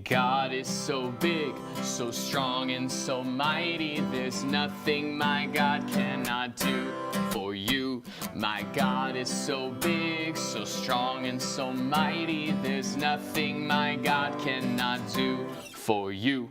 God is so big, so strong and so mighty. There's nothing my God cannot do for you. My God is so big, so strong and so mighty. There's nothing my God cannot do for you.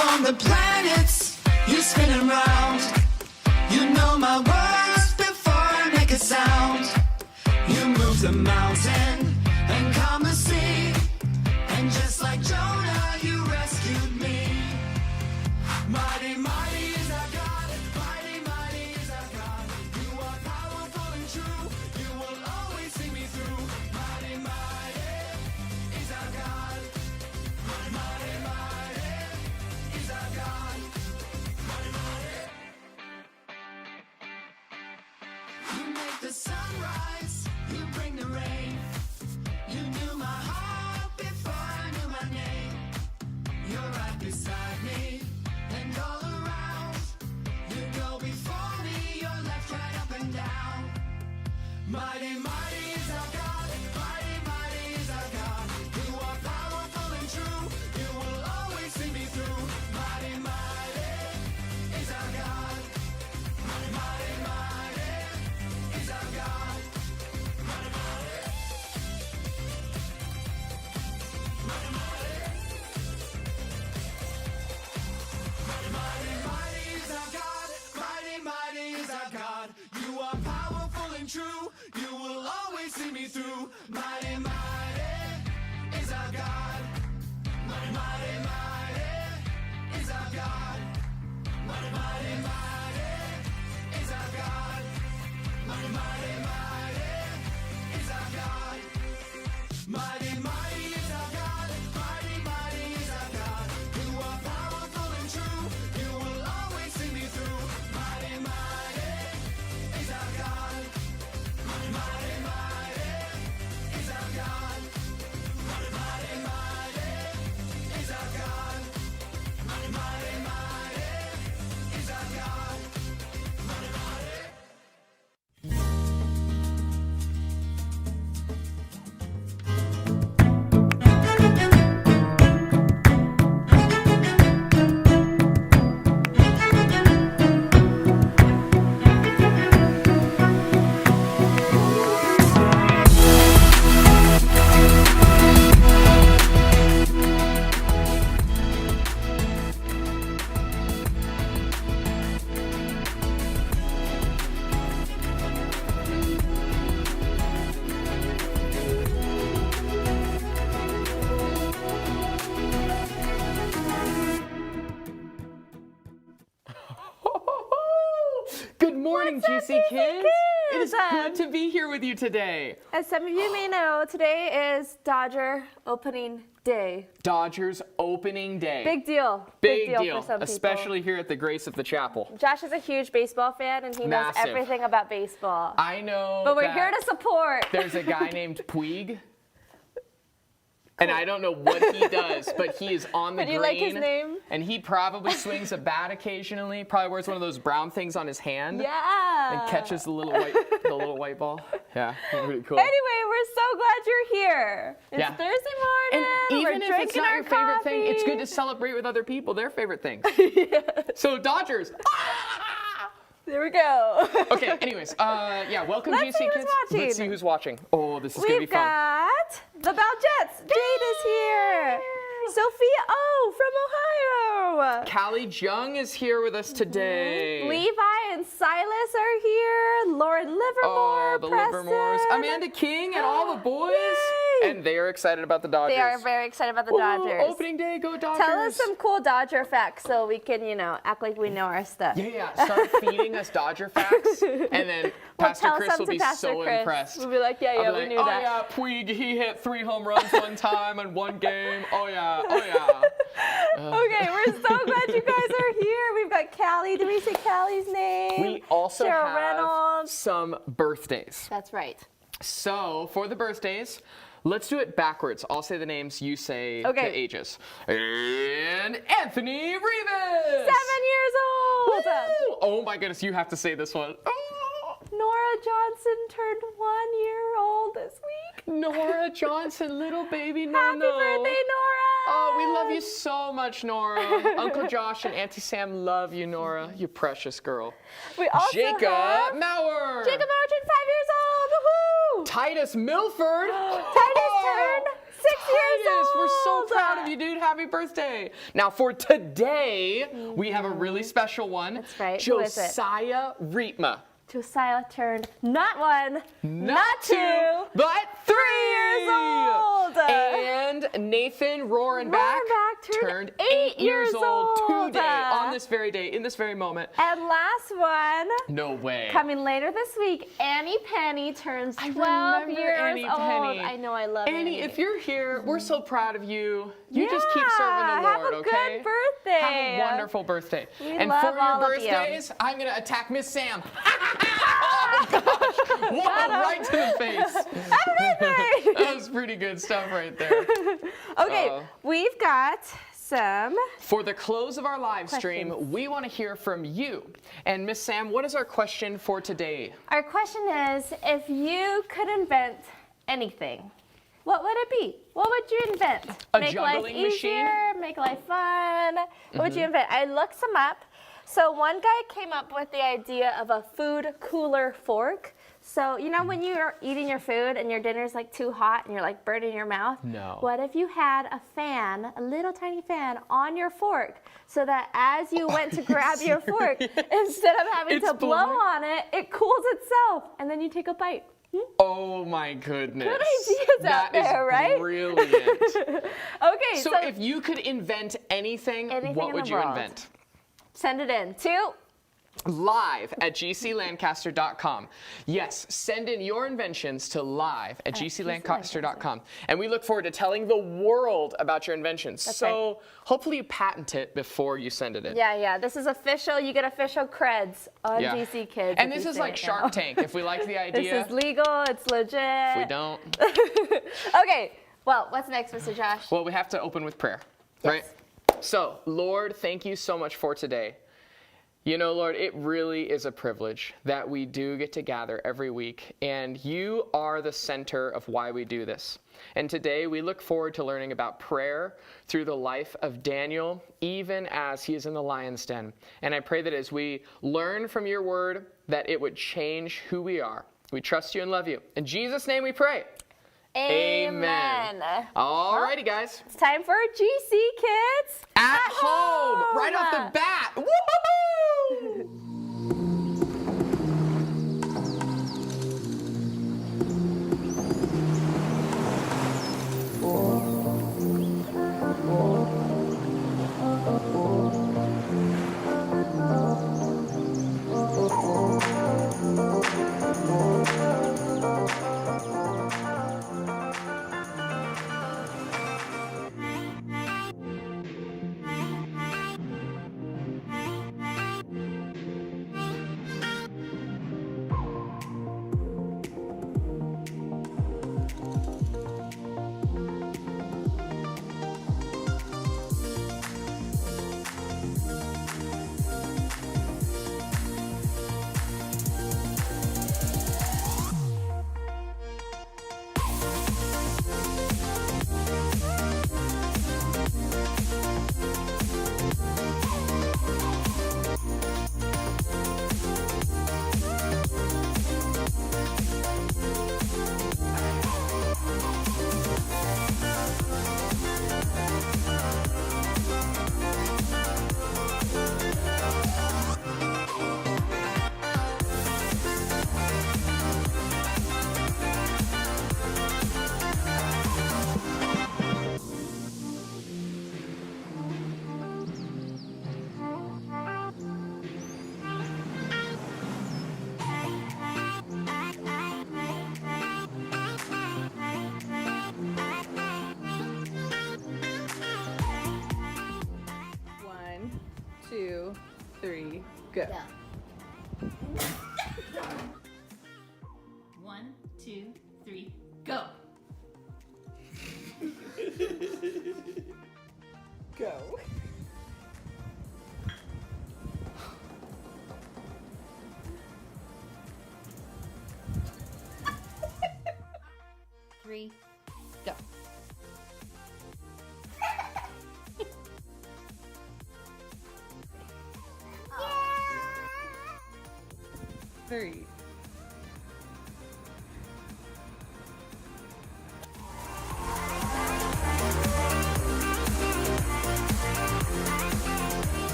from the planets, you spinning round. You know my words before I make a sound. You move the mountain and calm the sea, and just like Jonah, you rescued me. Mighty, mighty is our God. Mighty, mighty is our God. You are powerful and true. You will always see me through. Mighty, mighty is our God. Mighty, mighty is our God. Mighty, mighty. You make the sun rise. You bring the rain. You knew my heart before I knew my name. You're right beside me and all around. You go before me, you're left, right, up and down. Mighty, mighty is our God. Mighty, mighty is our God. You are powerful and true. You will always see me through. Mighty, mighty is our God. Mighty, mighty, mighty is our God. Mighty, mighty. Mighty, mighty. Mighty, mighty, mighty is our God. Mighty, mighty is our God. You are powerful and true. You will always see me through. Mighty, mighty is our God. Mighty, mighty, mighty is our God. Mighty, mighty, mighty is our God. Mighty, mighty, mighty is our God. Mighty, mighty is our God. Mighty, mighty is our God. You are powerful and true. You will always see me through. Mighty, mighty is our God. Mighty, mighty, mighty is our God. Mighty, mighty, mighty is our God. Mighty, mighty, mighty is our God. Mighty, mighty. Good morning, What's up, GC GC kids. It is kids? good to be here with you today. As some of you may know, today is Dodger opening day. Dodgers opening day. Big deal. Big deal, for some especially here at the Grace of the Chapel. people. Josh is a huge baseball fan, and he knows Massive. everything about baseball. I know. But we're that here to support. There's a guy named Puig. And I don't know what he does, but he is on the But green. you like his name? And he probably swings a bat occasionally. Probably wears one of those brown things on his hand. Yeah. And catches the little white ball. Yeah, pretty cool. Anyway, we're so glad you're here. It's Yeah. Thursday And morning. even we're if it's drinking not our your favorite thing, it's good to coffee. celebrate with other people, their favorite things. So Dodgers. There we go. Okay, anyways, yeah, welcome Let's see GC who's kids. watching. Let's see who's watching. Oh, this is gonna be We've fun. got the Bell Jets. Jade is here. Sophia O from Ohio. Callie Jung is here with us today. Levi and Silas are here. Lauren Livermore, Oh, the Preston. Livermores. Amanda King and all the boys. Yay. And they are excited about the Dodgers. They are very excited about the Woo, Dodgers. Opening day, go Dodgers. Tell us some cool Dodger facts so we can, act like we know our stuff. Yeah, start feeding us Dodger facts. And then Pastor tell Chris some will to be Pastor so Chris. impressed. We'll be like, yeah, I'll be we like, knew oh that. yeah, Puig, he hit 3 home runs one time in one game. Oh yeah, oh yeah. Okay, we're so glad you guys are here. We've got Callie. Did we say Callie's name? We also Cheryl have Reynolds. some birthdays. That's right. So for the birthdays, let's do it backwards. I'll say the names, you say Okay. the ages. And Anthony Rivas! 7 years old. Woo! Oh my goodness, you have to say this one. Oh. Nora Johnson turned 1 year old this week. Nora Johnson, little baby Nono. Happy birthday, Nora! Oh, we love you so much, Nora. Uncle Josh and Auntie Sam love you, Nora. You precious girl. We also Jacob have Mauer. Jacob Mauer turned 5 years old. Woohoo! Titus Milford. Titus turned 6 years We're so old. proud of you, dude. Happy birthday. Now, for today, we have a really special one. That's right. Who is it? Josiah Rietma. Josiah turned not 1, Not 2, but 3 years old. And Nathan Rohrenbach turned 8 years old today, on this very day, in this very moment. And last one, No way. coming later this week, Annie Penny turns 12 remember years Annie old. Penny. I know, I love Annie. Annie, if you're here, we're so proud of you. You just keep serving the Lord, have a okay? good birthday. Have a wonderful birthday. We and love for your all of you. birthdays, I'm going to attack Miss Sam. Oh, gosh. Whoa, right to the face. Happy birthday. That was pretty good stuff right there. Okay, we've got some. For the close of our live stream, we want to hear from you. And Miss Sam, what is our question for today? Our question is, if you could invent anything, what would it be? What would you invent? A Make life juggling machine? easier, make life fun. What would you invent? I looked some up. So one guy came up with the idea of a food cooler fork. So, you know when you're eating your food and your dinner's like too hot and you're like burning your mouth? No. What if you had a fan, a little tiny fan on your fork so that as you went to grab your fork, instead of having It's to blow blowing. on it, it cools itself and then you take a bite. Oh my goodness. Good ideas out there, That right? is brilliant. Okay, So if you could invent anything Anything what in would the you world. invent? send it in to live@gclancaster.com. Yes, send in your inventions to live@gclancaster.com. And we look forward to telling the world about your inventions. So hopefully you patent it before you send it in. Yeah, this is official. You get official creds on Yeah. GC Kids. And if this you is say like it Shark now. Tank. If we like the idea, This is legal. It's legit. if we don't, Okay, well, what's next, Mr. Josh? well, we have to open with prayer, Yes. right? So, Lord, thank you so much for today. You know, Lord, it really is a privilege that we do get to gather every week, and you are the center of why we do this. And today we look forward to learning about prayer through the life of Daniel, even as he is in the lion's den. And I pray that as we learn from your word, that it would change who we are. We trust you and love you. In Jesus' name we pray. Amen. Alrighty, guys. It's time for GC Kids At home, right off the bat. Woo-hoo-hoo! One, two, three, go. One, two, three, go. Go. Three, go. Three.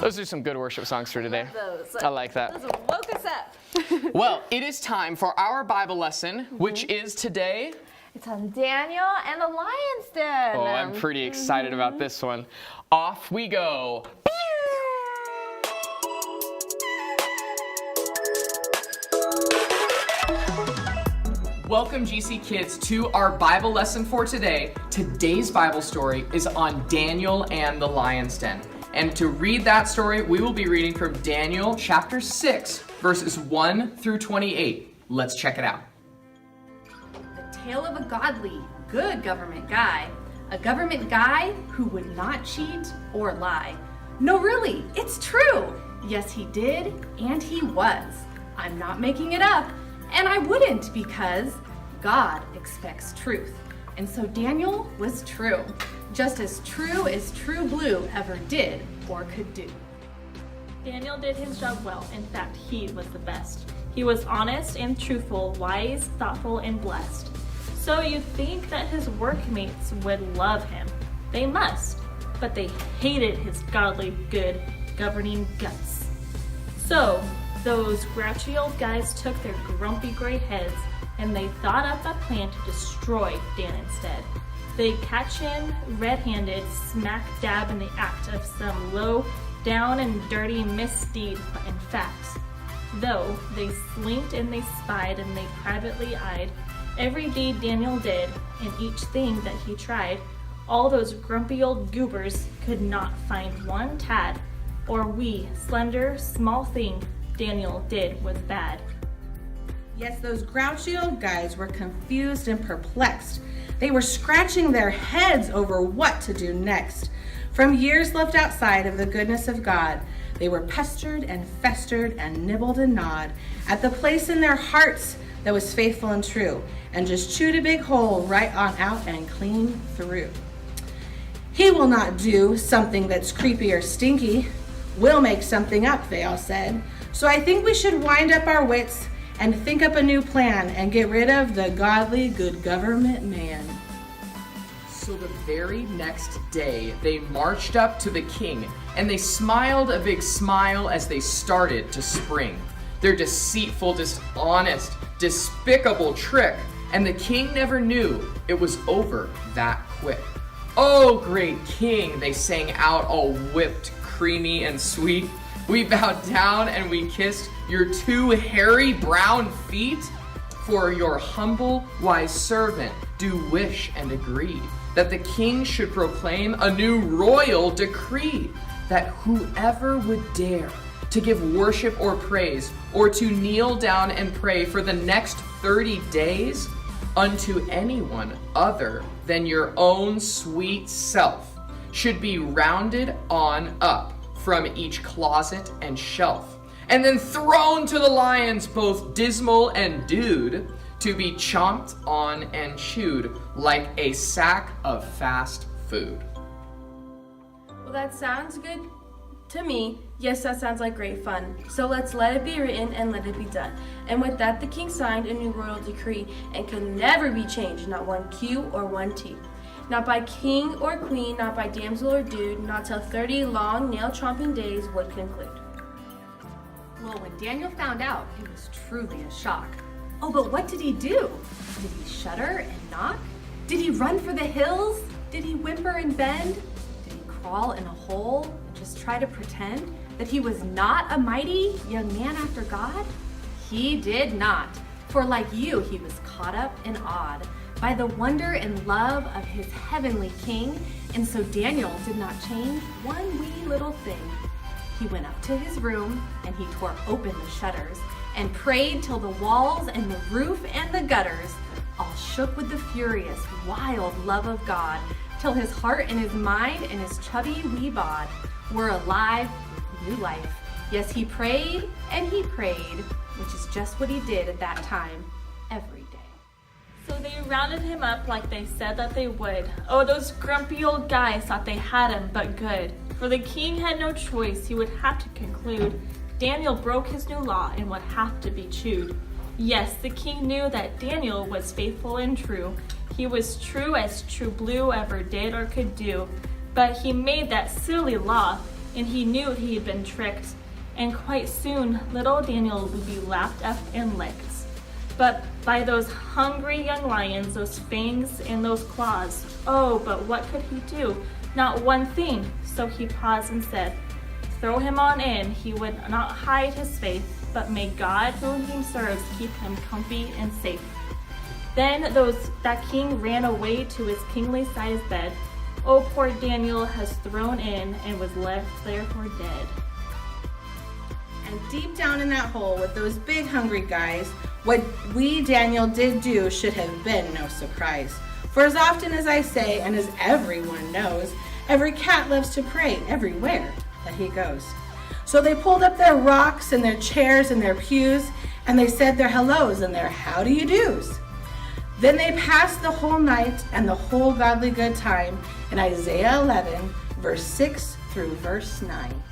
Those are some good worship songs for today. Those. I like that. Those woke us up. Well, it is time for our Bible lesson, which is today. It's on Daniel and the Lion's Den. Oh, I'm pretty excited about this one. Off we go. Welcome, GC kids, to our Bible lesson for today. Today's Bible story is on Daniel and the Lion's Den. And to read that story, we will be reading from Daniel chapter 6, verses 1 through 28. Let's check it out. The tale of a godly, good government guy. A government guy who would not cheat or lie. No, really, it's true. Yes, he did, and he was. I'm not making it up, and I wouldn't because God expects truth. And so Daniel was true, just as True Blue ever did or could do. Daniel did his job well. In fact, he was the best. He was honest and truthful, wise, thoughtful, and blessed. So you'd think that his workmates would love him. They must, but they hated his godly, good, governing guts. So those grouchy old guys took their grumpy gray heads and they thought up a plan to destroy Dan instead. They catch him red-handed, smack dab in the act of some low down and dirty misdeed in fact. Though they slinked and they spied and they privately eyed every deed Daniel did and each thing that he tried, all those grumpy old goobers could not find one tad or wee, slender, small thing Daniel did was bad. Yes, those grouchy old guys were confused and perplexed. They were scratching their heads over what to do next. From years left outside of the goodness of God, they were pestered and festered and nibbled and gnawed at the place in their hearts that was faithful and true, and just chewed a big hole right on out and clean through. He will not do something that's creepy or stinky. We'll make something up, they all said. So I think we should wind up our wits and think up a new plan and get rid of the godly, good government man. So the very next day, they marched up to the king, and they smiled a big smile as they started to spring. Their deceitful, dishonest, despicable trick, and the king never knew it was over that quick. Oh, great king, they sang out, all whipped, creamy, and sweet. We bowed down and we kissed your two hairy brown feet. For your humble, wise servant do wish and agree that the king should proclaim a new royal decree, that whoever would dare to give worship or praise, or to kneel down and pray for the next 30 days unto anyone other than your own sweet self, should be rounded on up from each closet and shelf, and then thrown to the lions, both dismal and dude, to be chomped on and chewed like a sack of fast food. Well, that sounds good to me. Yes, that sounds like great fun. So let's let it be written and let it be done. And with that, the king signed a new royal decree and can never be changed, not one Q or one T. Not by king or queen, not by damsel or dude, not till 30 long nail-chomping days would conclude. Well, when Daniel found out, it was truly a shock. Oh, but what did he do? Did he shudder and knock? Did he run for the hills? Did he whimper and bend? Did he crawl in a hole and just try to pretend that he was not a mighty young man after God? He did not, for like you, he was caught up and awed by the wonder and love of his heavenly king, and so Daniel did not change one wee little thing. He went up to his room and he tore open the shutters and prayed till the walls and the roof and the gutters all shook with the furious, wild love of God, till his heart and his mind and his chubby wee bod were alive with new life. Yes, he prayed and he prayed, which is just what he did at that time every day. So they rounded him up like they said that they would. Oh, those grumpy old guys thought they had him, but good. For the king had no choice, he would have to conclude Daniel broke his new law and would have to be chewed. Yes, the king knew that Daniel was faithful and true. He was true as True Blue ever did or could do. But he made that silly law and he knew he had been tricked. And quite soon, little Daniel would be lapped up and licked. But by those hungry young lions, those fangs and those claws, oh, but what could he do? Not one thing. So he paused and said, throw him on in. He would not hide his faith, but may God whom he serves keep him comfy and safe. Then that king ran away to his kingly sized bed. Oh, poor Daniel has thrown in and was left there for dead. And deep down in that hole with those big hungry guys, what we, Daniel, did do should have been no surprise. For as often as I say, and as everyone knows, every cat loves to pray everywhere that he goes. So they pulled up their rocks and their chairs and their pews, and they said their hellos and their how do you do's. Then they passed the whole night and the whole godly good time in Isaiah 11, verse 6 through verse 9.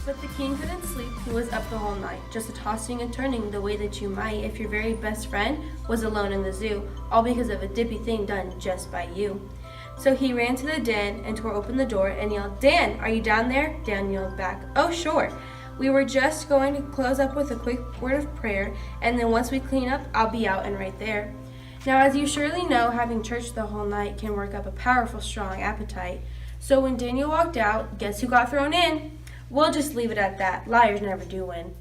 But the king couldn't sleep, he was up the whole night, just tossing and turning the way that you might if your very best friend was alone in the zoo, all because of a dippy thing done just by you. So he ran to the den and tore open the door and yelled, Dan, are you down there? Dan yelled back, oh sure. We were just going to close up with a quick word of prayer, and then once we clean up, I'll be out and right there. Now, as you surely know, having church the whole night can work up a powerful, strong appetite. So when Daniel walked out, guess who got thrown in? We'll just leave it at that. Liars never do win.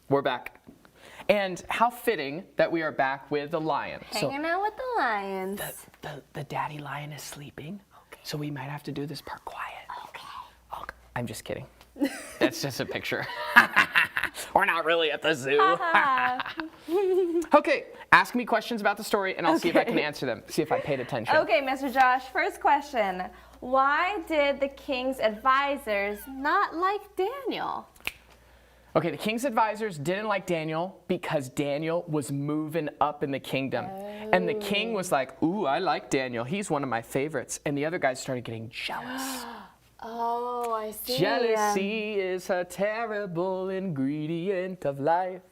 We're back. And how fitting that we are back with the lion. Hanging out with the lions. The daddy lion is sleeping, so we might have to do this part quiet. Okay. I'm just kidding. That's just a picture. We're not really at the zoo. Okay, ask me questions about the story and I'll see if I can answer them. See if I paid attention. Okay, Mr. Josh, first question. Why did the king's advisors not like Daniel? Okay, the king's advisors didn't like Daniel because Daniel was moving up in the kingdom. And the king was like, ooh, I like Daniel. He's one of my favorites. And the other guys started getting jealous. Oh, I see. Jealousy is a terrible ingredient of life.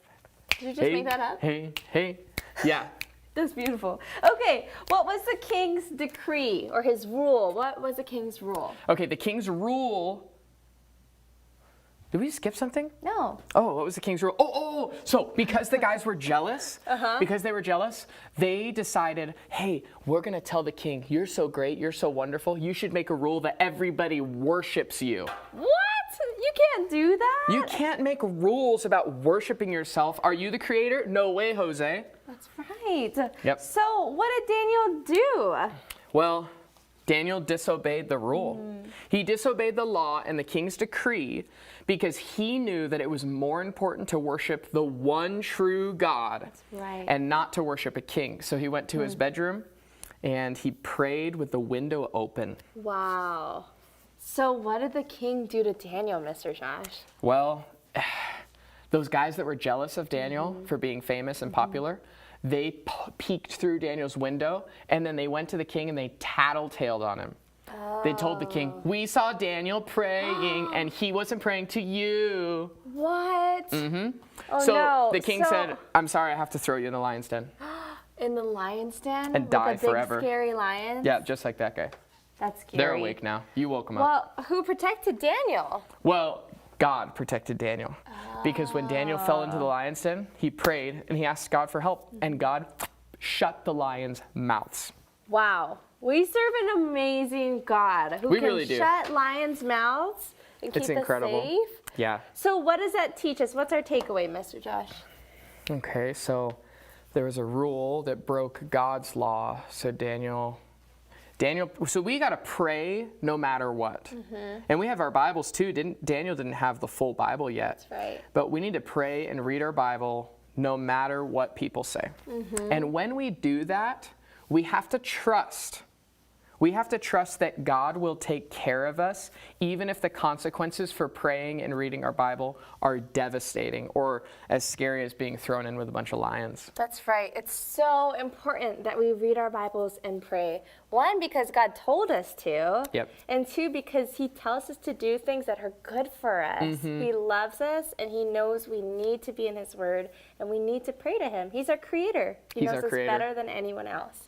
Did you just make that up? Hey. Yeah. That's beautiful. Okay, what was the king's decree or his rule? What was the king's rule? Okay, the king's rule. Did we skip something? No. Oh, what was the king's rule? So because the guys were jealous, they decided, hey, we're going to tell the king, you're so great, you're so wonderful, you should make a rule that everybody worships you. What? You can't do that? You can't make rules about worshiping yourself. Are you the creator? No way, Jose. That's right. Yep. So what did Daniel do? Well, Daniel disobeyed the rule. He disobeyed the law and the king's decree because he knew that it was more important to worship the one true God and not to worship a king. So he went to his bedroom and he prayed with the window open. Wow. So what did the king do to Daniel, Mr. Josh? Well, those guys that were jealous of Daniel for being famous and popular, they peeked through Daniel's window, and then they went to the king and they tattletaled on him. They told the king, we saw Daniel praying, and he wasn't praying to you. What? Oh, So no. the king said, I'm sorry, I have to throw you in the lion's den. In the lion's den? And die with the big, forever. Scary lion? Yeah, just like that guy. That's scary. They're awake now. You woke them up. Well, who protected Daniel? Well, God protected Daniel. Because when Daniel fell into the lion's den, he prayed and he asked God for help. And God shut the lions' mouths. Wow. We serve an amazing God who We can really do. shut lions' mouths and keep It's incredible. us safe. Yeah. So what does that teach us? What's our takeaway, Mr. Josh? Okay, so there was a rule that broke God's law. So so we got to pray no matter what. And we have our Bibles too. Daniel didn't have the full Bible yet. That's right. But we need to pray and read our Bible no matter what people say. And when we do that, we have to trust We have to trust that God will take care of us, even if the consequences for praying and reading our Bible are devastating or as scary as being thrown in with a bunch of lions. That's right. It's so important that we read our Bibles and pray. One, because God told us to. Yep. And two, because he tells us to do things that are good for us. He loves us, and he knows we need to be in his word, and we need to pray to him. He's our creator. He He's knows our creator. us better than anyone else.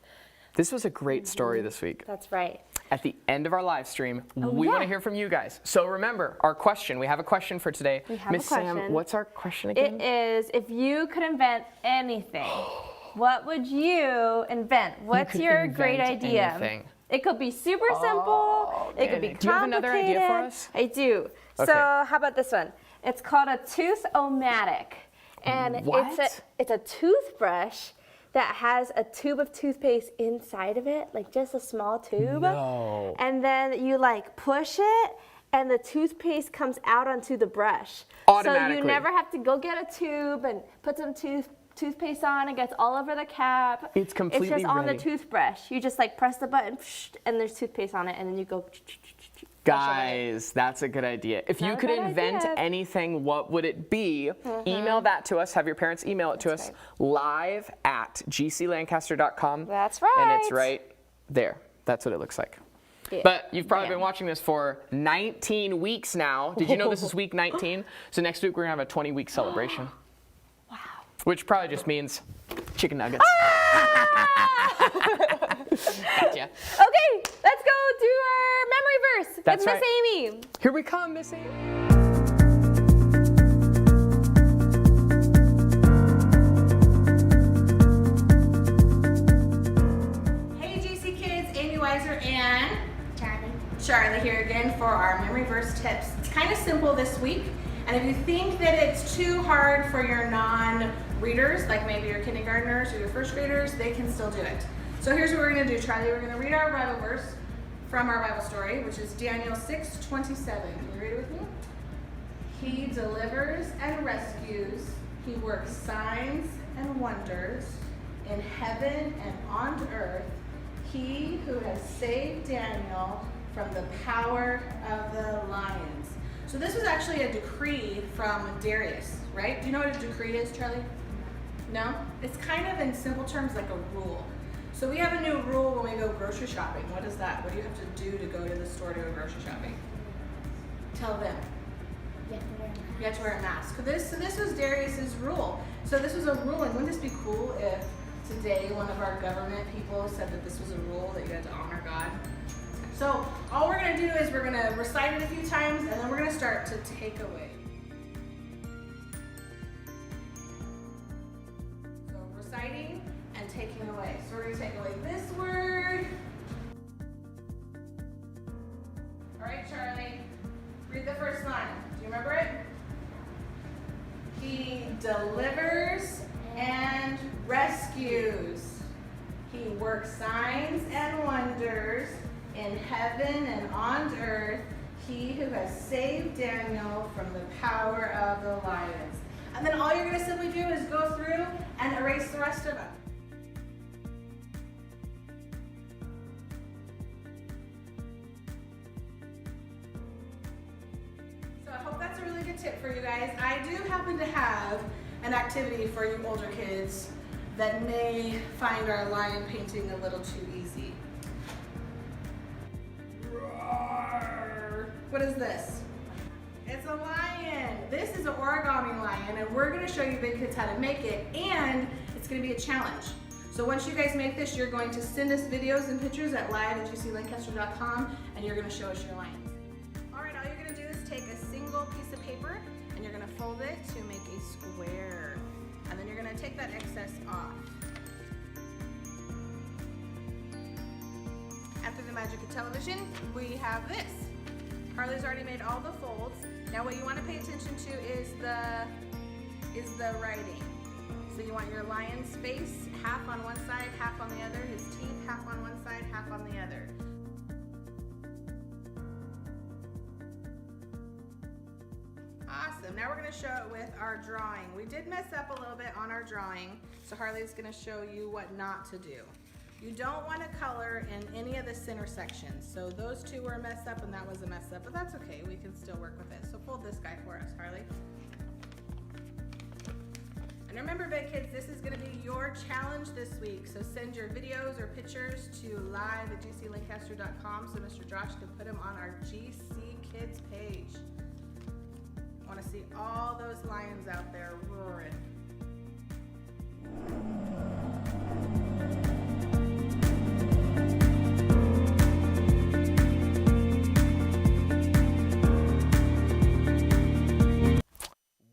This was a great story this week. That's right. At the end of our live stream, we want to hear from you guys. So remember, our question, we have a question for today. We have Miss a question. Sam, what's our question again? It is, if you could invent anything, what would you invent? What's could your great invent idea? anything. It could be super simple. It could be complicated. Do you have another idea for us? I do. Okay. So how about this one? It's called a tooth-o-matic. And What? it's a toothbrush that has a tube of toothpaste inside of it, like just a small tube. No. And then you like push it, and the toothpaste comes out onto the brush. Automatically. So you never have to go get a tube and put some toothpaste on. It gets all over the cap. It's completely It's just on the ready. toothbrush. You just like press the button, and there's toothpaste on it, and then you go. Guys, that's a good idea. If you Not a could bad invent idea. anything, what would it be? Email that to us. Have your parents email it to us live@gclancaster.com. That's right. And it's right there. That's what it looks like. Yeah. But you've probably Bam. been watching this for 19 weeks now. Did you know this is week 19? So next week we're going to have a 20-week celebration. Wow. Which probably just means chicken nuggets. Gotcha. Okay, let's go do our memory verse That's with right. Miss Amy. Here we come, Miss Amy. Hey GC kids, Amy Weiser and Charlie here again for our memory verse tips. It's kind of simple this week, and if you think that it's too hard for your non-readers, like maybe your kindergartners or your first graders, they can still do it. So here's what we're going to do, Charlie. We're going to read our Bible verse from our Bible story, which is Daniel 6:27. Can you read it with me? He delivers and rescues. He works signs and wonders in heaven and on earth. He who has saved Daniel from the power of the lions. So this was actually a decree from Darius, right? Do you know what a decree is, Charlie? No? It's kind of in simple terms like a rule. So we have a new rule when we go grocery shopping. What is that? What do you have to do to go to the store to go grocery shopping? Tell them. You have to wear a mask. So this was Darius's rule. So this was a ruling. Wouldn't this be cool if today one of our government people said that this was a rule that you had to honor God? So all we're going to do is we're going to recite it a few times, and then we're going to start to take away. So reciting and taking away. So we're going to take away this word. All right, Charlie, read the first line. Do you remember it? He delivers and rescues. He works signs and wonders in heaven and on earth. He who has saved Daniel from the power of the lions. And then all you're going to simply do is go through and erase the rest of them. So I hope that's a really good tip for you guys. I do happen to have an activity for you older kids that may find our lion painting a little too easy. Roar. What is this? It's a lion. This is an origami lion, and we're going to show you big kids how to make it, and it's going to be a challenge. So once you guys make this, you're going to send us videos and pictures at live@gclancaster.com, and you're going to show us your lions. All right, all you're going to do is take a single piece of paper, and you're going to fold it to make a square. And then you're going to take that excess off. After the magic of television, we have this. Harley's already made all the folds. Now what you want to pay attention to is the writing. So you want your lion's face half on one side, half on the other, his teeth half on one side, half on the other. Awesome. Now we're going to show it with our drawing. We did mess up a little bit on our drawing, so Harley's going to show you what not to do. You don't want to color in any of the center sections. So those two were a mess up and that was a mess up, but that's okay. We can still work with it. So fold this guy for us, Harley. And remember, big kids, this is going to be your challenge this week. So send your videos or pictures to live@gclancaster.com so Mr. Josh can put them on our GC Kids page. I want to see all those lions out there roaring.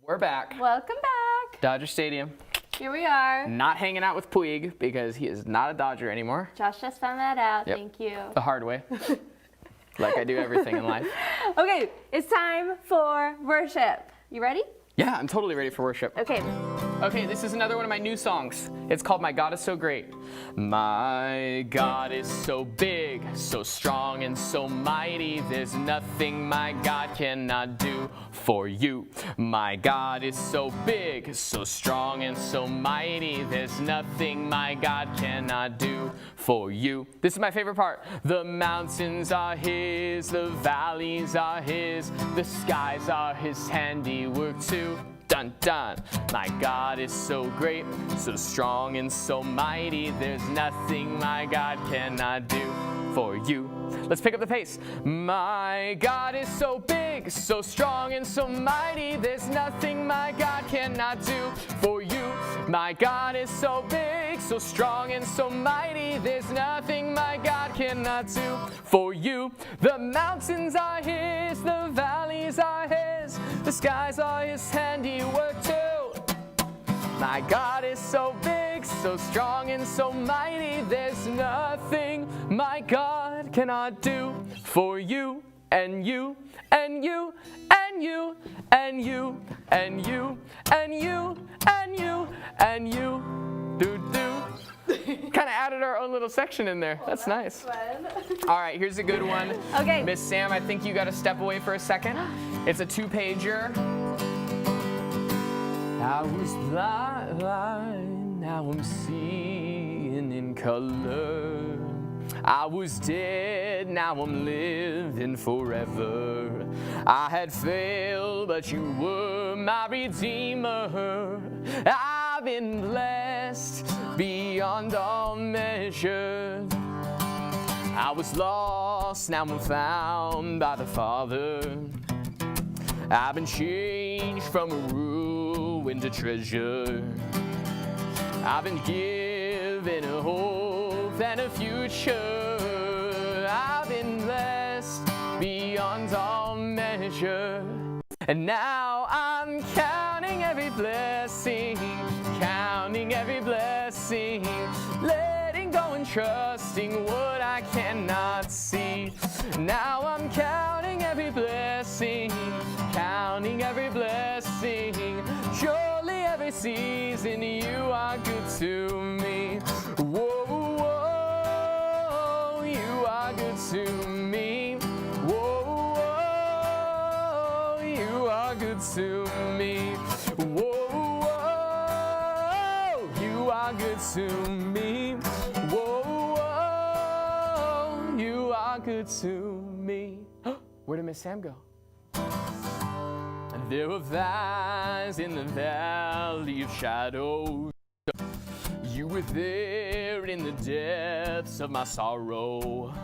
We're back. Welcome back. Dodger Stadium. Here we are. Not hanging out with Puig because he is not a Dodger anymore. Josh just found that out. Yep. Thank you. The hard way. Like I do everything in life. Okay, it's time for worship. You ready? Yeah, I'm totally ready for worship. Okay. Okay, this is another one of my new songs. It's called My God is So Great. My God is so big, so strong, and so mighty. There's nothing my God cannot do for you. My God is so big, so strong, and so mighty. There's nothing my God cannot do for you. This is my favorite part. The mountains are His, the valleys are His, the skies are His handiwork too. Dun dun. My God is so great, so strong, and so mighty. There's nothing my God cannot do for you. Let's pick up the pace. My God is so big, so strong, and so mighty. There's nothing my God cannot do for you. My God is so big, so strong, and so mighty. There's nothing my God cannot do for you. The mountains are His, the valleys are His, the skies are His handiwork too. My God is so big, so strong, and so mighty. There's nothing my God cannot do for you, and you, and you, and you, and you, and you, and you, and you, and you. Do do. Kind of added our own little section in there. That's nice. All right, here's a good one. Okay. Miss Sam, I think you got to step away for a second. It's a 2-pager. I was blind, now I'm seeing in color. I was dead, now I'm living forever. I had failed, but you were my redeemer. I've been blessed beyond all measure. I was lost, now I'm found by the Father. I've been changed from a ruin to treasure. I've been given a hope and a future. I've been blessed beyond all measure. And now I'm counting every blessing, counting every blessing, letting go and trusting what I cannot see. Now I'm counting every blessing, counting every blessing. Surely every season you are good to me. Whoa, whoa, you are good to me. Whoa, whoa, you are good to me. Whoa, whoa, you are good to me. Whoa, whoa, you are good to me. Where did Miss Sam go? There were valleys in the valley of shadows. You were there in the depths of my sorrow.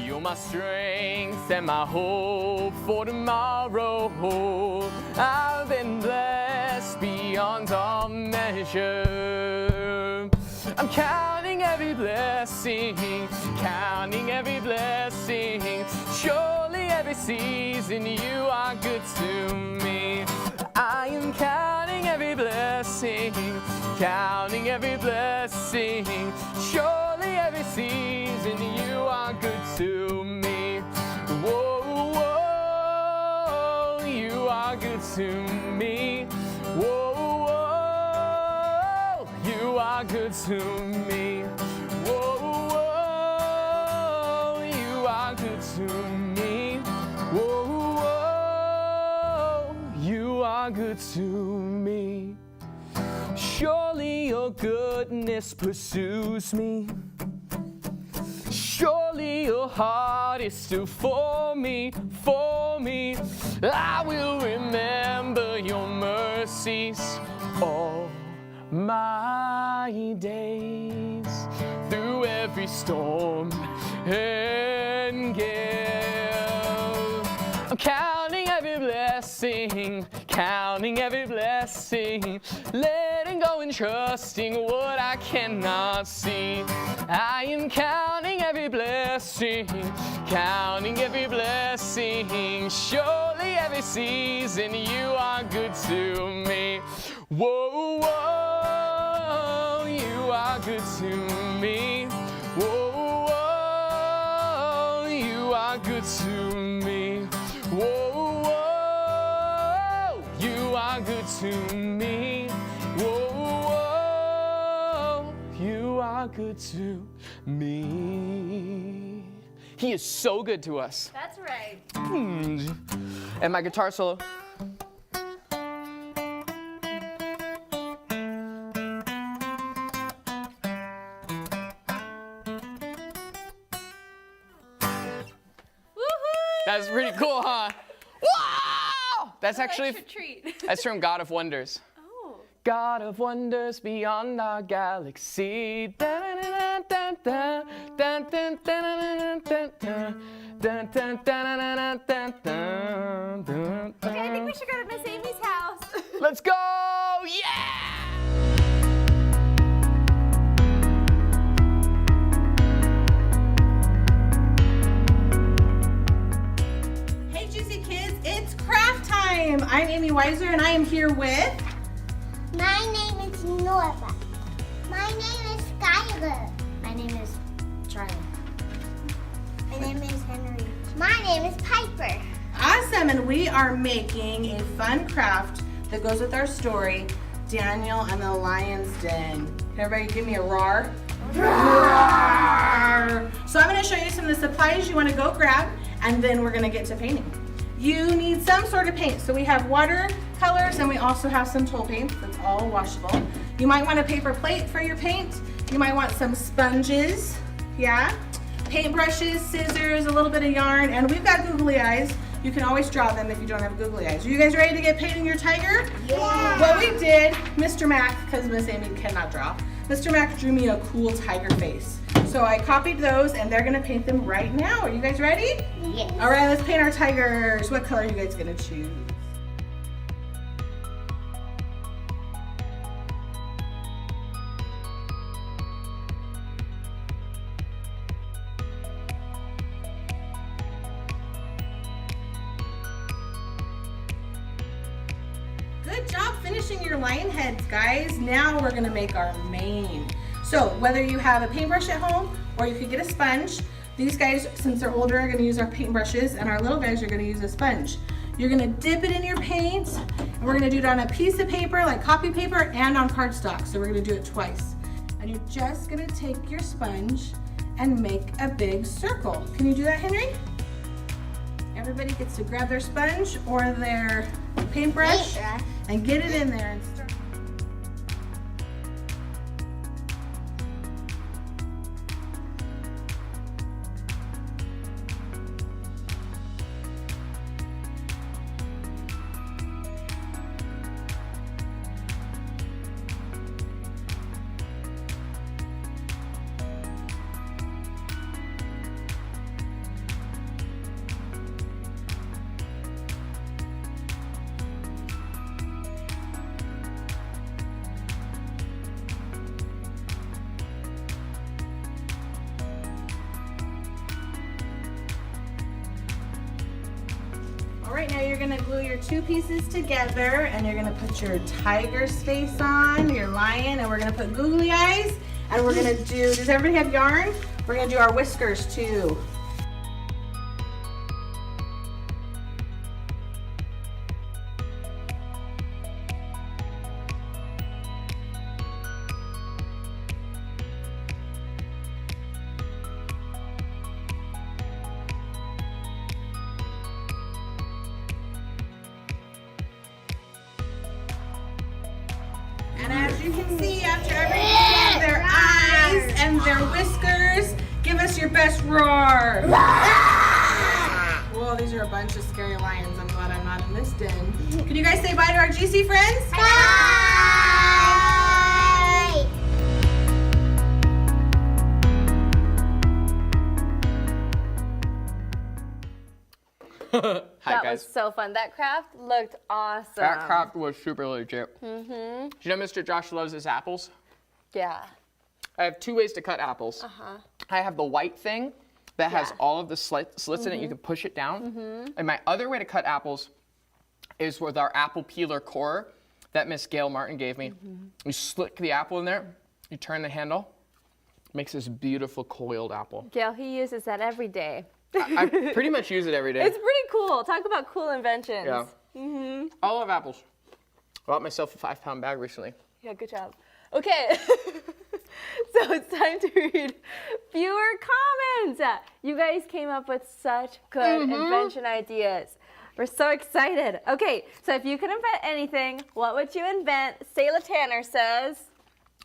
You're my strength and my hope for tomorrow. I've been blessed beyond all measure. I'm counting every blessing, counting every blessing. Surely every season you are good to me. I am counting every blessing, counting every blessing. Surely every season you are good to me. Whoa, whoa, you are good to me. Whoa, whoa, you are good to me. Whoa, whoa, you are good to me. Whoa, whoa, you are good to me. Surely you're your goodness pursues me. Surely your heart is still for me, for me. I will remember your mercies all my days, through every storm and gale. I'm counting every blessing, counting every blessing, letting go and trusting what I cannot see. I am counting every blessing, counting every blessing. Surely every season you are good to me. Whoa, whoa, you are good to me. Whoa, whoa, you are good to me. Whoa, whoa, you are good to me. Whoa, whoa, you are good to me. He is so good to us. That's right. And my guitar solo. That's pretty cool, huh? Wow! That's actually, Treat. that's from God of Wonders. Oh. God of wonders beyond our galaxy. Okay, I think we should go to Miss Amy's house. Let's go! Yeah! Hey Juicy Kids, it's craft time! I'm Amy Weiser and I am here with... My name is Norva. My name is Skylar. My name is Charlie. My name is Henry. My name is Piper. Awesome, and we are making a fun craft that goes with our story, Daniel and the Lion's Den. Can everybody give me a roar? Roar! So I'm going to show you some of the supplies you want to go grab, and then we're going to get to painting. You need some sort of paint. So we have watercolors and we also have some tool paint that's all washable. You might want a paper plate for your paint. You might want some sponges, yeah? Paint brushes, scissors, a little bit of yarn, and we've got googly eyes. You can always draw them if you don't have googly eyes. Are you guys ready to get painting your tiger? Yeah. What we did, Mr. Mac, because Miss Amy cannot draw, Mr. Mac drew me a cool tiger face. So I copied those and they're gonna paint them right now. Are you guys ready? Yes. All right, let's paint our tigers. What color are you guys gonna choose? Good job finishing your lion heads, guys. Now we're gonna make our mane. So whether you have a paintbrush at home or you could get a sponge, these guys, since they're older, are gonna use our paintbrushes and our little guys are gonna use a sponge. You're gonna dip it in your paint and we're gonna do it on a piece of paper like copy paper and on cardstock. So we're gonna do it twice. And you're just gonna take your sponge and make a big circle. Can you do that, Henry? Everybody gets to grab their sponge or their paintbrush and get it in there and start. All right, now you're gonna glue your two pieces together and you're gonna put your tiger's face on, your lion, and we're gonna put googly eyes. And we're gonna do, does everybody have yarn? We're gonna do our whiskers too. And as you can see, after every their whiskers. Give us your best roar. Well, these are a bunch of scary lions. I'm glad I'm not in this den. Can you guys say bye to our GC friends? Bye. Hi, That guys. was so fun. That craft looked awesome. That craft was super legit. Mm-hmm. Do you know Mr. Josh loves his apples? Yeah. I have 2 ways to cut apples. I have the white thing that has all of the slits in it. You can push it down. And my other way to cut apples is with our apple peeler core that Miss Gail Martin gave me. You slick the apple in there. You turn the handle. Makes this beautiful coiled apple. Gail, he uses that every day. I pretty much use it every day. It's pretty cool. Talk about cool inventions. Yeah. I love apples. I bought myself a 5-pound bag recently. Yeah, good job. Okay, so it's time to read viewer comments. You guys came up with such good invention ideas. We're so excited. Okay, so if you could invent anything, what would you invent? Sayla Tanner says.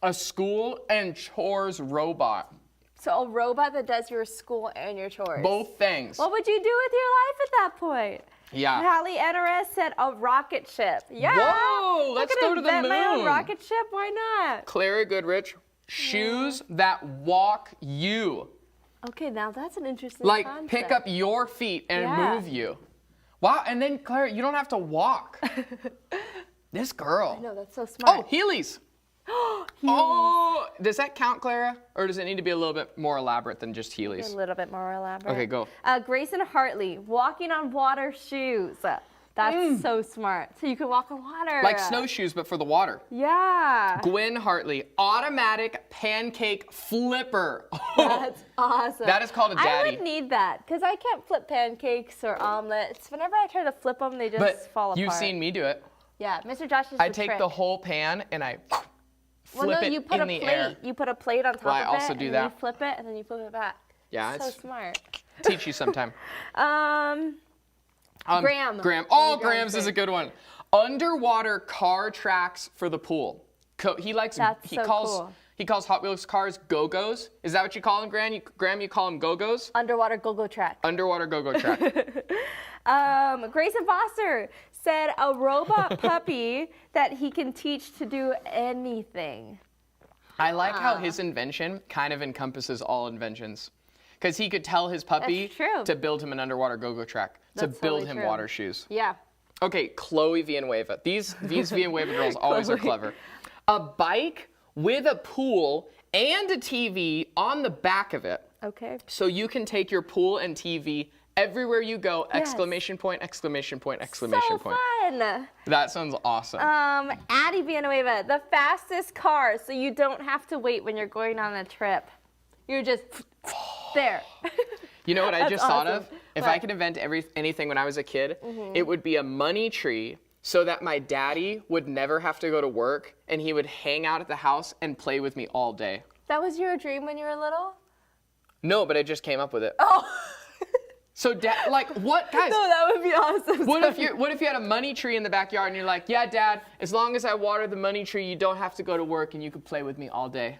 A school and chores robot. So a robot that does your school and your chores. Both things. What would you do with your life at that point? Yeah. Hallie NRS said a rocket ship. Yeah. Whoa, let's I could go to the invent my own moon. rocket ship. Why not? Clara Goodrich, shoes that walk you. Okay, now that's an interesting Like concept. pick up your feet and Yeah. move you. Wow, and then Clara, you don't have to walk. This girl. No, that's so Oh, smart. Heelys. Oh, does that count, Clara? Or does it need to be a little bit more elaborate than just A Heelys? little bit more elaborate. Okay, go. Grayson Hartley, walking on water shoes. That's so smart. So you can walk on water. Like snowshoes, but for the water. Yeah. Gwen Hartley, automatic pancake flipper. That's awesome. That is called a I daddy. would need that because I can't flip pancakes or omelets. Whenever I try to flip them, they just But fall apart. you've seen me do it. Yeah, Mr. Josh is I the take trick. the whole pan and I flip well, no, it you put in a the plate. air. You put a plate on top Well, I of also it, do and that. then you flip it, and then you flip it back. Yeah, So it's smart. teach you sometime. Graham. Graham. Oh, Graham Graham's is a good one. Underwater car tracks for the pool. He likes. That's he so calls. cool. He calls Hot Wheels cars go-go's. Is that what you call them, Graham? You call them go-go's? Underwater go-go track. Underwater go-go track. Grayson Foster said a robot puppy that he can teach to do anything. I like how his invention kind of encompasses all inventions. Because he could tell his puppy That's true. to build him an underwater go-go track, to That's build totally him true. water shoes. Yeah. Okay, Chloe Villanueva. These Villanueva girls always are clever. A bike with a pool and a TV on the back of it. Okay. So you can take your pool and TV everywhere you go! Yes. Exclamation point, exclamation point, exclamation So point. fun. That sounds awesome. Addie Villanueva, the fastest car, so you don't have to wait when you're going on a trip. You're just there. You know what I That's just thought awesome. of? If What? I could invent anything when I was a kid, it would be a money tree so that my daddy would never have to go to work and he would hang out at the house and play with me all day. That was your dream when you were little? No, but I just came up with it. Oh. So, like, what, guys? No, that would be awesome. What if you had a money tree in the backyard and you're like, yeah, Dad, as long as I water the money tree, you don't have to go to work and you can play with me all day.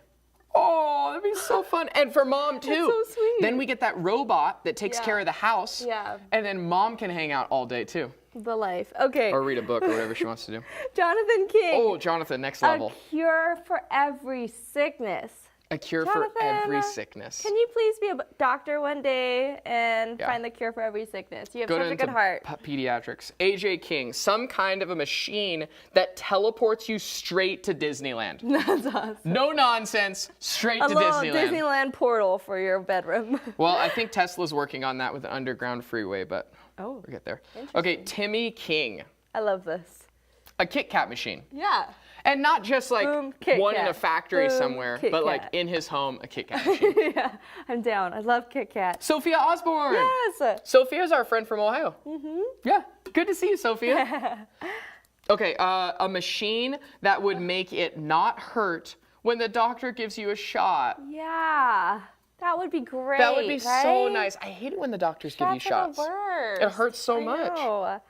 Oh, that'd be so fun. And for Mom, too. so sweet. Then we get that robot that takes Yeah. care of the house. Yeah. And then Mom can hang out all day, too. The life. Okay. Or read a book or whatever she wants to do. Jonathan King. Oh, Jonathan, next a level. cure for every sickness. A cure Jonathan, for every sickness. Can you please be a doctor one day and Yeah. find the cure for every sickness? You have Go such a into good heart. pediatrics. AJ King, some kind of a machine that teleports you straight to Disneyland. That's awesome. No nonsense, straight A to little Disneyland. Disneyland portal for your bedroom. Well, I think Tesla's working on that with an underground freeway, but we'll get there. Okay, Timmy King, I love this. a Kit Kat machine. Yeah. And not just like Boom, Kit one in Kat. a factory Boom, somewhere, Kit but like Kat. in his home, a Kit Kat machine. Yeah, I'm down. I love Kit Kat. Sophia Osborne. Yes. Sophia's our friend from Ohio. Mm-hmm. Yeah, good to see you, Sophia. Okay, a machine that would make it not hurt when the doctor gives you a shot. Yeah. That would be great. That would be so right? nice. I hate it when the doctors give you Shots are shots. the worst. It hurts so I much. know.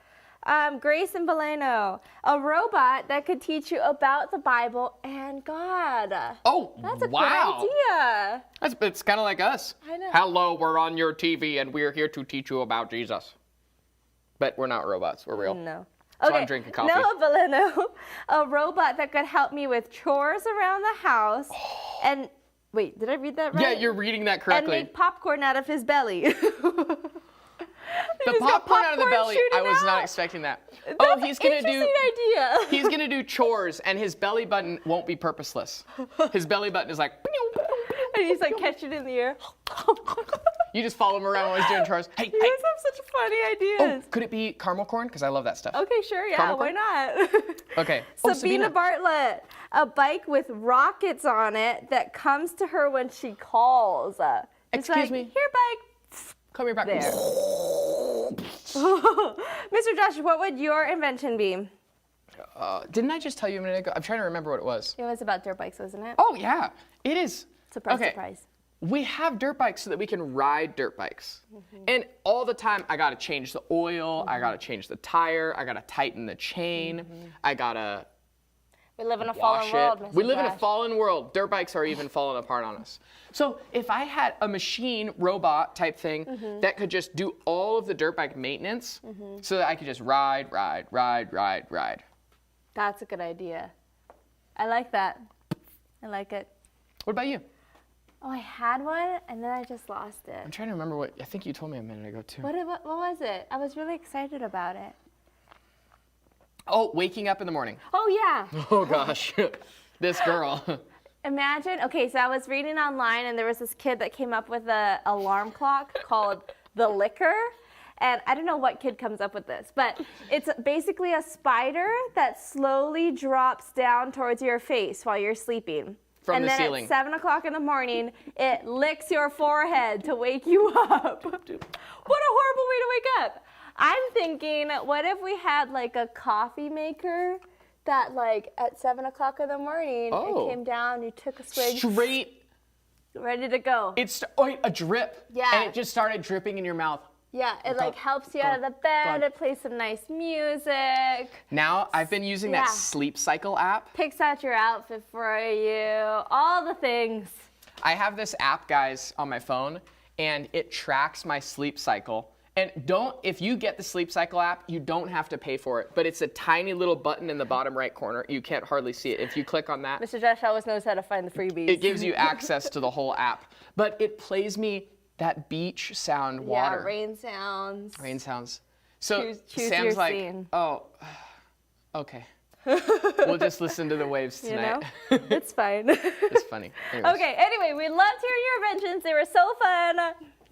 Grace and Valeno, a robot that could teach you about the Bible and God. Oh, That's a wow. good idea. It's kind of like us. I know. Hello, we're on your TV and we're here to teach you about Jesus. But we're not robots, we're real. No. So Okay, I'm drinking coffee. Noah Valeno, a robot that could help me with chores around the house. And wait, did I read that right? Yeah, you're reading that And correctly. make popcorn out of his belly. The He's got popcorn out of the popcorn belly, shooting I was not out. expecting that. That's He's gonna do. interesting idea. He's gonna do chores, and his belly button won't be purposeless. His belly button is like. And he's like catching it in the air. You just follow him around while he's doing chores. Hey, You hey. guys have such funny Oh, ideas. could it be caramel corn? Because I love that stuff. Okay, sure, yeah, Caramel why corn? not? Okay. Oh, Sabina Bartlett, a bike with rockets on it that comes to her when she calls. It's Excuse like, me. Here, bike. Come here back. There. Mr. Josh, what would your invention be? Didn't I just tell you a minute ago? I'm trying to remember what it was. It was about dirt bikes, wasn't it? Oh, yeah. It is. Surprise, okay. surprise. We have dirt bikes so that we can ride dirt bikes. And all the time, I gotta change the oil, I gotta change the tire, I gotta tighten the chain, I gotta We live in a wash fallen world, it. Mr. We live in a Josh. fallen world. Dirt bikes are even falling apart on us. So if I had a machine robot type thing that could just do all of the dirt bike maintenance so that I could just ride. That's a good idea. I like that. I like it. What about you? Oh, I had one and then I just lost it. I'm trying to remember what, I think you told me a minute ago too. What was it? I was really excited about it. Oh, waking up in the morning. Oh, yeah. Oh gosh, this girl. Imagine, okay, so I was reading online and there was this kid that came up with an alarm clock called the Licker. And I don't know what kid comes up with this, but it's basically a spider that slowly drops down towards your face while you're sleeping. From and the then ceiling. at 7 o'clock in the morning, it licks your forehead to wake you up. What a horrible way to wake up. I'm thinking, what if we had like a coffee maker that like at 7 o'clock in the morning, Oh. it came down, you took a swig, Straight. ready to go. It's a drip. Yeah. And it just started dripping in your mouth. Yeah, it like helps you out of the bed, it plays some nice music, Now I've been using that Yeah. sleep cycle app. picks out your outfit for you, all the things. I have this app, guys, on my phone, and it tracks my sleep cycle. And if you get the sleep cycle app, you don't have to pay for it. But it's a tiny little button in the bottom right corner. You can't hardly see it. If you click on that, Mr. Josh always knows how to find the freebies. it gives you access to the whole app. But it plays me that beach sound water. Yeah, rain sounds. Rain sounds. So Choose Sam's your like, scene. oh, okay. We'll just listen to the waves You tonight. know, it's fine. It's funny. Anyways. Okay, anyway, we loved hearing your inventions. They were so fun.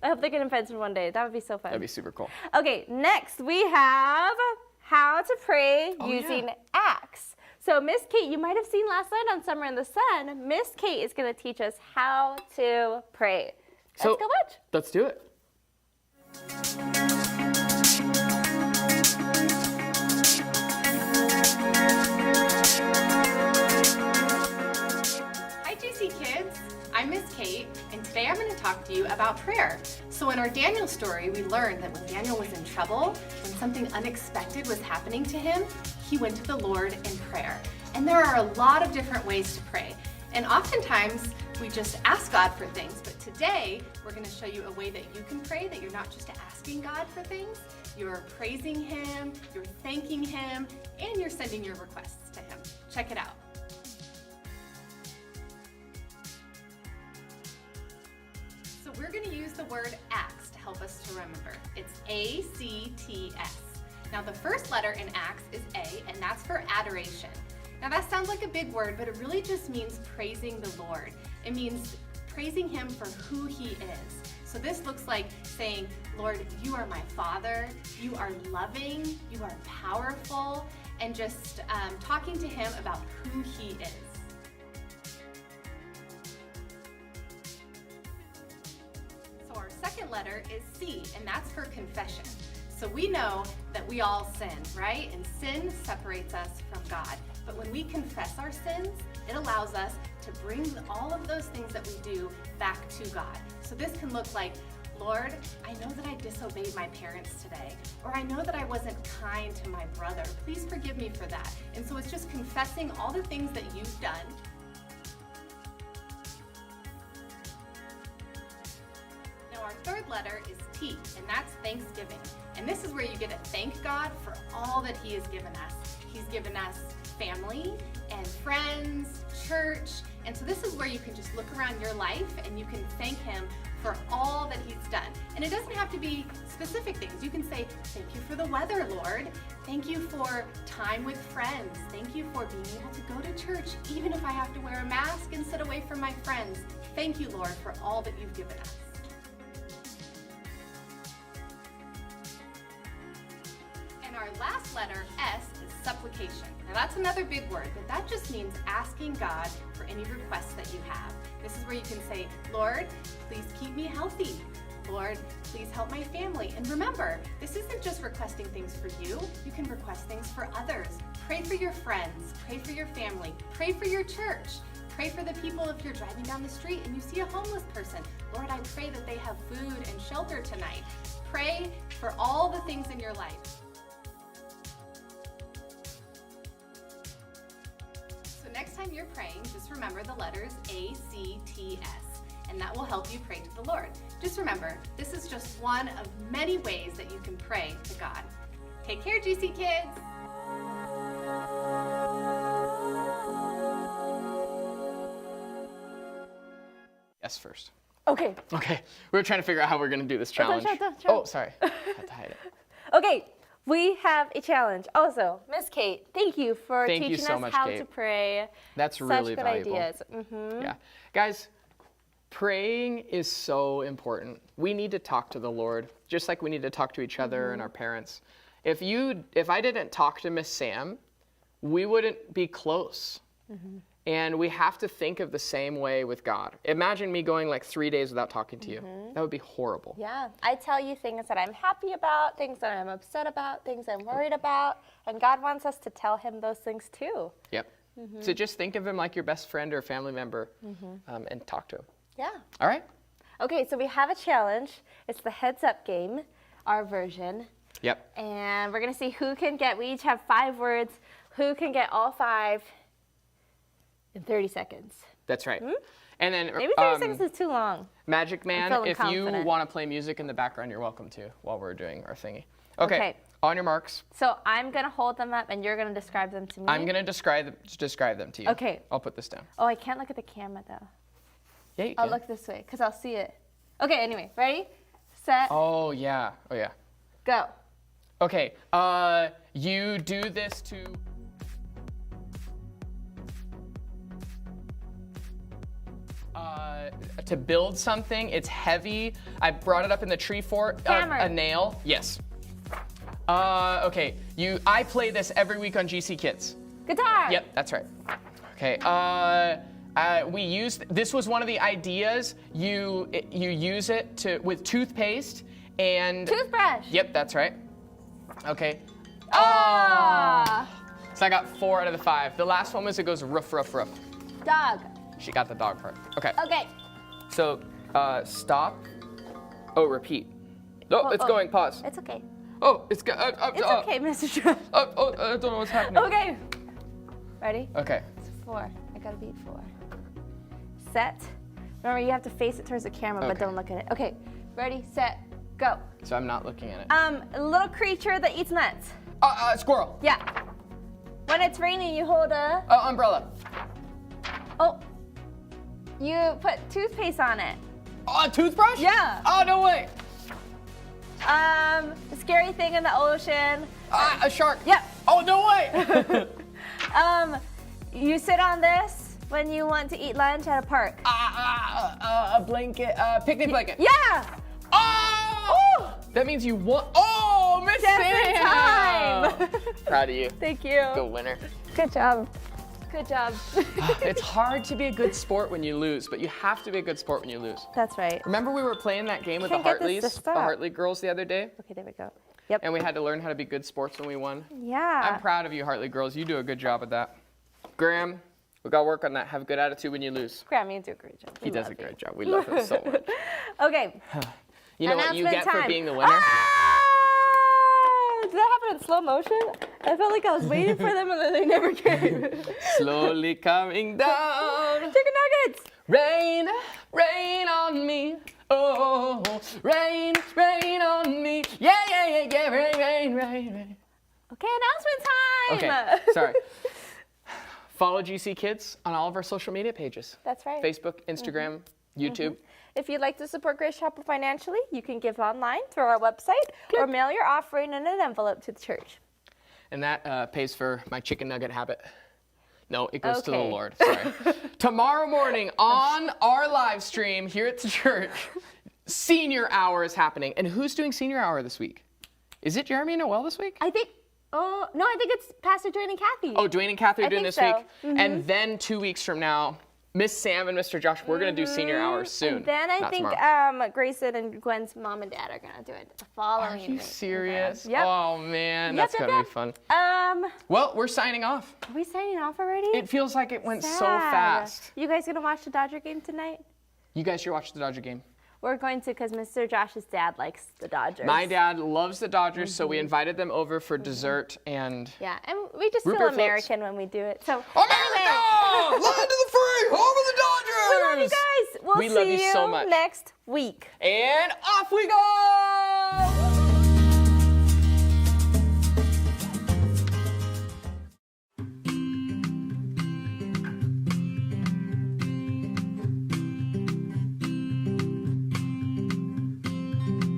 I hope they can invent one one day. That would be so fun. That'd be super cool. Okay, next we have how to pray using Acts. So Miss Kate, you might have seen last night on Summer in the Sun, Miss Kate is going to teach us how to pray. Let's go watch. Let's do it. Hi GC Kids, I'm Miss Kate, and today I'm going to talk to you about prayer. So in our Daniel story, we learned that when Daniel was in trouble, when something unexpected was happening to him, he went to the Lord in prayer. And there are a lot of different ways to pray. And oftentimes, we just ask God for things, but today, we're going to show you a way that you can pray, that you're not just asking God for things, you're praising Him, you're thanking Him, and you're sending your requests to Him. Check it out. So we're going to use the word acts to help us to remember. It's A-C-T-S. Now the first letter in acts is A, and that's for adoration. Now that sounds like a big word, but it really just means praising the Lord. It means praising Him for who He is. So this looks like saying, Lord, you are my Father, you are loving, you are powerful, and just talking to Him about who He is. So our second letter is C, and that's for confession. So we know that we all sin, right? And sin separates us from God. But when we confess our sins, it allows us to bring all of those things that we do back to God. So this can look like, Lord, I know that I disobeyed my parents today, or I know that I wasn't kind to my brother. Please forgive me for that. And so it's just confessing all the things that you've done. Now our third letter is T, and that's Thanksgiving. And this is where you get to thank God for all that He has given us. He's given us family and friends, church, and so this is where you can just look around your life and you can thank Him for all that He's done. And it doesn't have to be specific things. You can say, thank you for the weather, Lord. Thank you for time with friends. Thank you for being able to go to church, even if I have to wear a mask and sit away from my friends. Thank you, Lord, for all that you've given us. And our last letter, S, is supplication. Now that's another big word, but that just means asking God for any requests that you have. This is where you can say, Lord, please keep me healthy. Lord, please help my family. And remember, this isn't just requesting things for you. You can request things for others. Pray for your friends. Pray for your family. Pray for your church. Pray for the people if you're driving down the street and you see a homeless person. Lord, I pray that they have food and shelter tonight. Pray for all the things in your life. Next time you're praying, just remember the letters A, C, T, S, and that will help you pray to the Lord. Just remember, this is just one of many ways that you can pray to God. Take care, GC kids! Yes, first. Okay. Okay, we were trying to figure out how we're gonna do this challenge. Oh, sorry, I had to hide it. Okay, we have a challenge. Also, Miss Kate, thank you for Thank you teaching so us much, how Kate. to pray. That's Such really good valuable. ideas. Mm-hmm. Yeah, guys, praying is so important. We need to talk to the Lord, just like we need to talk to each other and our parents. If I didn't talk to Miss Sam, we wouldn't be close. And we have to think of the same way with God. Imagine me going like 3 days without talking to you. That would be horrible. Yeah, I tell you things that I'm happy about, things that I'm upset about, things I'm worried about, and God wants us to tell Him those things too. Yep. So just think of Him like your best friend or family member and talk to Him. Yeah. All right? Okay, so we have a challenge. It's the heads up game, our version. Yep. And we're going to see who can get, we each have 5 words, who can get all 5 in 30 seconds. That's right. And then Maybe 30 seconds is too long. Magic Man, feeling if you confident. want to play music in the background, you're welcome to while we're doing our thingy. Okay. On your marks. So I'm going to hold them up and you're going to describe them to me. I'm going to describe them to you. Okay. I'll put this down. Oh, I can't look at the camera though. Yeah, you I'll can. look this way because I'll see it. Okay, anyway, ready, set, Oh, yeah. Oh, yeah. go. Okay. You do this to build something. It's heavy. I brought it up in the tree fort. Hammer. A nail. Yes. Okay. I play this every week on GC Kids. Guitar. Yep, that's right. Okay. This was one of the ideas. You use it with toothpaste and Toothbrush. Yep, that's right. Okay. Ah. So I got 4 out of the 5. The last one was it goes roof, roof, roof. Dog. She got the dog part. Okay. Okay. So stop. Oh, repeat. Oh, it's going. Pause. It's okay. Oh, it's go. It's okay, Mr. Trump. I don't know what's happening. Okay. Ready? Okay. It's 4. I gotta beat 4. Set. Remember, you have to face it towards the camera, but Okay. don't look at it. Okay. Ready, set, go. So I'm not looking at it. A little creature that eats nuts. Squirrel. Yeah. When it's raining, you hold a. Umbrella. Oh. You put toothpaste on it. A toothbrush? Yeah. Oh, no way. A scary thing in the ocean. A shark. Yep. Oh, no way. You sit on this when you want to eat lunch at a park. A blanket. Picnic blanket. Yeah. Oh! That means you won. Oh, Miss Just in Sam! time. Proud of you. Thank you. Go winner. Good job. Good job. It's hard to be a good sport when you lose, but you have to be a good sport when you lose. That's right. Remember we were playing that game with the Can't get this Hartleys, to the stop. Hartley girls the other day, Okay, there we go. Yep. and we had to learn how to be good sports when we won. Yeah. I'm proud of you, Hartley girls. You do a good job at that. Graham, we got to work on that. Have a good attitude when you lose. Graham, you do a great job. He does a great job. We love him so much. Okay. You know what you Announcement get for time. being the winner? Ah! Did that happen in slow motion? I felt like I was waiting for them and then they never came. Slowly coming down. Chicken nuggets. Rain, rain on me. Oh, rain, rain on me. Yeah, yeah, yeah, yeah. Rain, rain, rain, rain. Okay, announcement time. Okay, sorry. Follow GC Kids on all of our social media pages. That's right. Facebook, Instagram, YouTube. If you'd like to support Grace Chapel financially, you can give online through our website or mail your offering in an envelope to the church. And that pays for my chicken nugget habit. No, it goes to the Okay. Lord. Sorry. Tomorrow morning on our live stream here at the church, senior hour is happening. And who's doing senior hour this week? Is it Jeremy and Noel this week? I think it's Pastor Dwayne and Kathy. Oh, Dwayne and Kathy are I doing think this week. so. And then 2 weeks from now, Miss Sam and Mr. Josh, we're going to do senior hours soon. And then I Not think tomorrow. Grayson and Gwen's mom and dad are going to do it the following Are you week. serious? Yep. Oh, man. Yep, That's yep, going to yep. be fun. Are Well, we're signing off. we signing off already? It feels like it went so Sad. fast. You guys going to watch the Dodger game tonight? You guys should watch the Dodger game. We're going to because Mr. Josh's dad likes the Dodgers. My dad loves the Dodgers, so we invited them over for dessert and... Yeah, and we just Rupert feel floats. American when we do it. So America! Land of the free! Home of the Dodgers! we love you guys. We'll We see love you so much. next week. And off we go!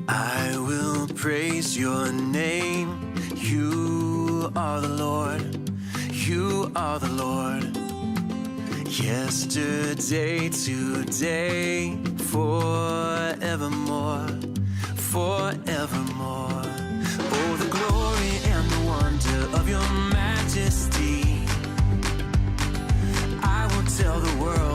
I will praise your name. You are the Lord. You are the Lord. Yesterday, today, forevermore. Forevermore. Oh, the glory and the wonder of your majesty. I will tell the world.